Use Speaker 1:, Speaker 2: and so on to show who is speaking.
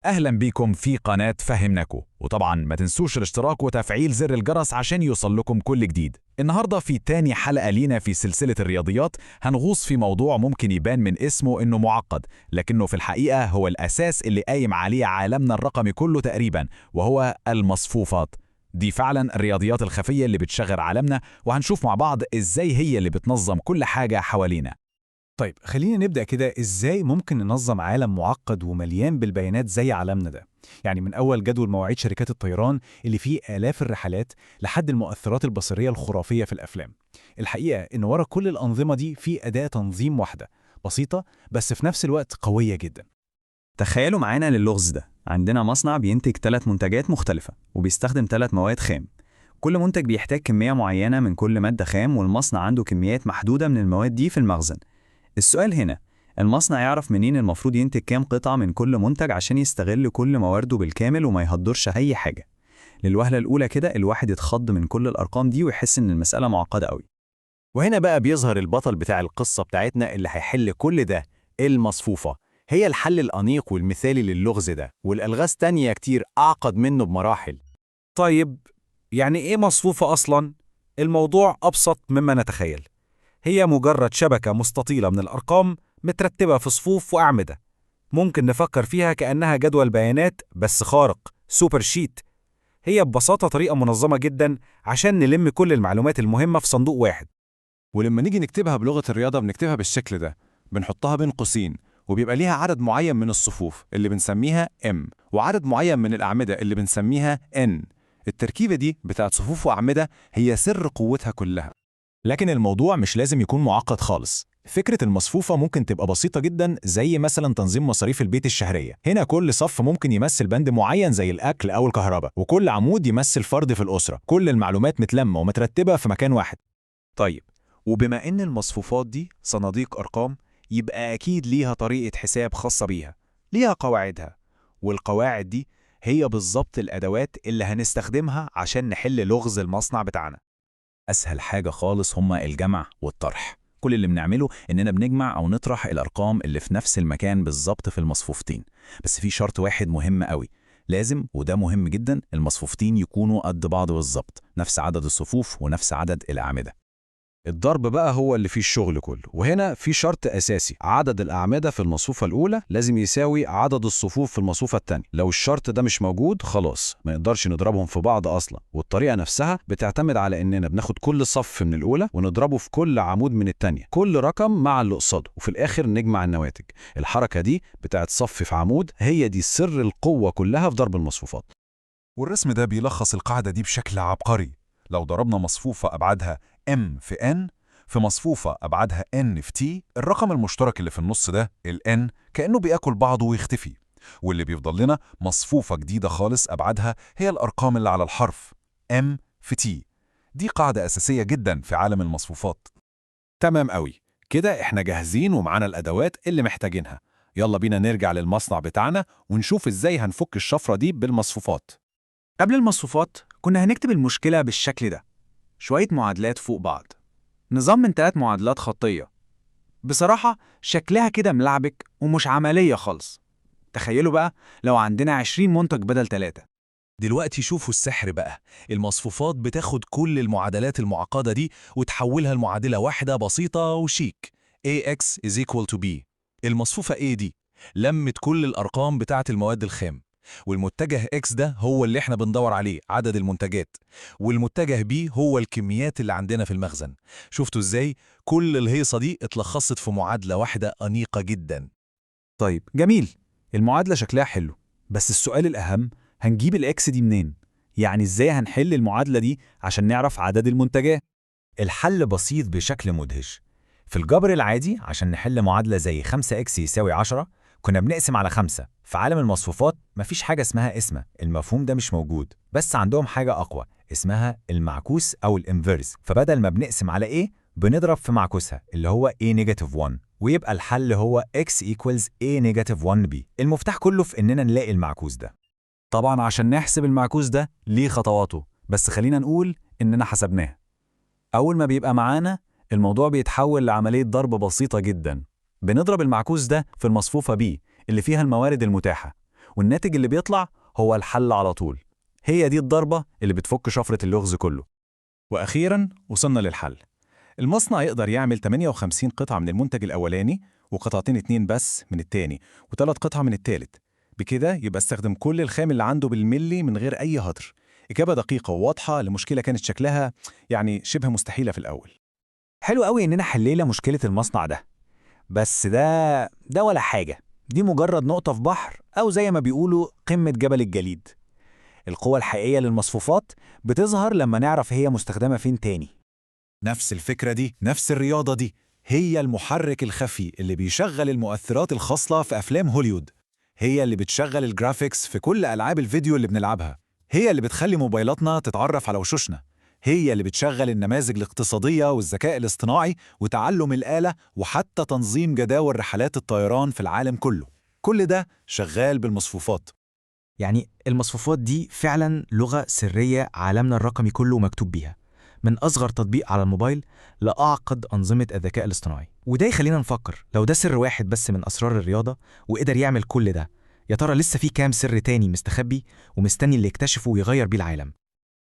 Speaker 1: أهلا بيكم في قناة فهمناكو، وطبعا ما تنسوش الاشتراك وتفعيل زر الجرس عشان يوصل لكم كل جديد. النهاردة في تاني حلقة لينا في سلسلة الرياضيات هنغوص في موضوع ممكن يبان من اسمه إنه معقد، لكنه في الحقيقة هو الأساس اللي قايم عليه عالمنا الرقمي كله تقريبا، وهو المصفوفات. دي فعلا الرياضيات الخفية اللي بتشغل عالمنا، وهنشوف مع بعض إزاي هي اللي بتنظم كل حاجة حوالينا.
Speaker 2: طيب خلينا نبدأ كده. إزاي ممكن ننظم عالم معقد ومليان بالبيانات زي عالمنا ده؟ يعني من أول جدول مواعيد شركات الطيران اللي فيه آلاف الرحلات لحد المؤثرات البصرية الخرافية في الأفلام. الحقيقة إن ورا كل الأنظمة دي في أداة تنظيم واحدة بسيطة بس في نفس الوقت قوية جدا.
Speaker 3: تخيلوا معانا للغز ده، عندنا مصنع بينتج 3 منتجات مختلفة وبيستخدم 3 مواد خام. كل منتج بيحتاج كمية معينة من كل مادة خام، والمصنع عنده كميات محدودة من المواد دي في المخزن. السؤال هنا، المصنع يعرف منين المفروض ينتج كام قطعة من كل منتج عشان يستغل كل موارده بالكامل وما يهدرش أي حاجة؟ للوهلة الأولى كده الواحد يتخض من كل الأرقام دي ويحس إن المسألة معقدة قوي.
Speaker 4: وهنا بقى بيظهر البطل بتاع القصة بتاعتنا اللي هيحل كل ده. المصفوفة هي الحل الأنيق والمثالي للغز ده، والألغاز تانية كتير أعقد منه بمراحل.
Speaker 2: طيب يعني إيه مصفوفة أصلاً؟ الموضوع أبسط مما نتخيل. هي مجرد شبكة مستطيلة من الأرقام مترتبة في صفوف وأعمدة. ممكن نفكر فيها كأنها جدول بيانات بس خارق، سوبر شيت. هي ببساطة طريقة منظمة جدا عشان نلم كل المعلومات المهمة في صندوق واحد.
Speaker 5: ولما نيجي نكتبها بلغة الرياضة بنكتبها بالشكل ده، بنحطها بين قوسين، وبيبقى ليها عدد معين من الصفوف اللي بنسميها M، وعدد معين من الأعمدة اللي بنسميها N. التركيبة دي بتاعت صفوف وأعمدة هي سر قوتها كلها.
Speaker 1: لكن الموضوع مش لازم يكون معقد خالص. فكرة المصفوفة ممكن تبقى بسيطة جدا، زي مثلا تنظيم مصاريف البيت الشهرية. هنا كل صف ممكن يمثل بند معين زي الأكل أو الكهرباء، وكل عمود يمثل فرد في الأسرة. كل المعلومات متلمة ومترتبة في مكان واحد.
Speaker 6: طيب، وبما إن المصفوفات دي صناديق أرقام، يبقى أكيد ليها طريقة حساب خاصة بيها، ليها قواعدها. والقواعد دي هي بالظبط الأدوات اللي هنستخدمها عشان نحل لغز المصنع بتاعنا.
Speaker 1: أسهل حاجة خالص هما الجمع والطرح. كل اللي بنعمله إننا بنجمع أو نطرح الأرقام اللي في نفس المكان بالظبط في المصفوفتين. بس في شرط واحد مهم قوي، لازم وده مهم جدا، المصفوفتين يكونوا قد بعض بالظبط، نفس عدد الصفوف ونفس عدد الأعمدة.
Speaker 7: الضرب بقى هو اللي فيه الشغل كله، وهنا في شرط أساسي: عدد الأعمدة في المصفوفة الأولى لازم يساوي عدد الصفوف في المصفوفة التانية. لو الشرط ده مش موجود خلاص ما نقدرش نضربهم في بعض أصلا. والطريقة نفسها بتعتمد على إننا بناخد كل صف من الأولى ونضربه في كل عمود من التانية، كل رقم مع اللي قصاده، وفي الآخر نجمع النواتج. الحركة دي بتاعت صف في عمود هي دي سر القوة كلها في ضرب المصفوفات.
Speaker 5: والرسم ده بيلخص القاعدة دي بشكل عبقري. لو ضربنا مصفوفة أبعادها M في N في مصفوفة أبعادها N في T، الرقم المشترك اللي في النص ده ال N كأنه بياكل بعضه ويختفي، واللي بيفضل لنا مصفوفة جديدة خالص أبعادها هي الأرقام اللي على الحرف M في T. دي قاعدة أساسية جدا في عالم المصفوفات.
Speaker 4: تمام قوي كده، احنا جاهزين ومعانا الأدوات اللي محتاجينها. يلا بينا نرجع للمصنع بتاعنا ونشوف ازاي هنفك الشفرة دي بالمصفوفات.
Speaker 6: قبل المصفوفات كنا هنكتب المشكلة بالشكل ده، شوية معادلات فوق بعض، نظام من 3 معادلات خطية. بصراحة شكلها كده ملعبك ومش عملية خالص. تخيلوا بقى لو عندنا 20 منتج بدل 3.
Speaker 8: دلوقتي شوفوا السحر بقى. المصفوفات بتاخد كل المعادلات المعقدة دي وتحولها لمعادلة واحدة بسيطة وشيك: AX is equal to B. المصفوفة A دي لمت كل الأرقام بتاعة المواد الخام، والمتجه X ده هو اللي احنا بندور عليه، عدد المنتجات، والمتجه B هو الكميات اللي عندنا في المخزن. شفتوا ازاي كل الهيصة دي اتلخصت في معادلة واحدة أنيقة جدا؟
Speaker 2: طيب جميل، المعادلة شكلها حلو، بس السؤال الأهم، هنجيب الإكس دي منين؟ يعني إزاي هنحل المعادلة دي عشان نعرف عدد المنتجات؟
Speaker 9: الحل بسيط بشكل مدهش. في الجبر العادي عشان نحل معادلة زي 5x يساوي 10 كنا بنقسم على 5. في عالم المصفوفات مفيش حاجة اسمها قسمة، المفهوم ده مش موجود، بس عندهم حاجة أقوى اسمها المعكوس أو الانفيرس. فبدل ما بنقسم على A بنضرب في معكوسها اللي هو A-1، ويبقى الحل هو x equals A-1b. المفتاح كله في إننا نلاقي المعكوس ده.
Speaker 2: طبعا عشان نحسب المعكوس ده ليه خطواته، بس خلينا نقول إننا حسبناه. أول ما بيبقى معانا الموضوع بيتحول لعملية ضرب بسيطة جدا. بنضرب المعكوس ده في المصفوفة B اللي فيها الموارد المتاحة،
Speaker 4: والناتج اللي بيطلع هو الحل على طول. هي دي الضربة اللي بتفك شفرة اللغز كله.
Speaker 8: وأخيراً وصلنا للحل. المصنع يقدر يعمل 58 قطعة من المنتج الأولاني، وقطعتين 2 بس من التاني، و3 قطع من التالت. بكده يبقى استخدم كل الخام اللي عنده بالملي من غير أي هدر. إجابة دقيقة وواضحة لمشكلة كانت شكلها يعني شبه مستحيلة في الأول.
Speaker 1: حلو قوي إننا حلينا مشكلة المصنع ده، بس ده ولا حاجة. دي مجرد نقطة في بحر، أو زي ما بيقولوا قمة جبل الجليد. القوة الحقيقية للمصفوفات بتظهر لما نعرف هي مستخدمة فين تاني.
Speaker 8: نفس الفكرة دي، نفس الرياضة دي، هي المحرك الخفي اللي بيشغل المؤثرات الخاصة في أفلام هوليوود. هي اللي بتشغل الجرافيكس في كل ألعاب الفيديو اللي بنلعبها. هي اللي بتخلي موبايلاتنا تتعرف على وشوشنا. هي اللي بتشغل النماذج الاقتصادية والذكاء الاصطناعي وتعلم الآلة وحتى تنظيم جداول رحلات الطيران في العالم كله. كل ده شغال بالمصفوفات.
Speaker 6: يعني المصفوفات دي فعلا لغة سرية عالمنا الرقمي كله مكتوب بيها، من أصغر تطبيق على الموبايل لأعقد أنظمة الذكاء الاصطناعي. وده يخلينا نفكر، لو ده سر واحد بس من أسرار الرياضة وقدر يعمل كل ده، يا ترى لسه في كام سر تاني مستخبي ومستني اللي يكتشفه ويغير بيه العالم؟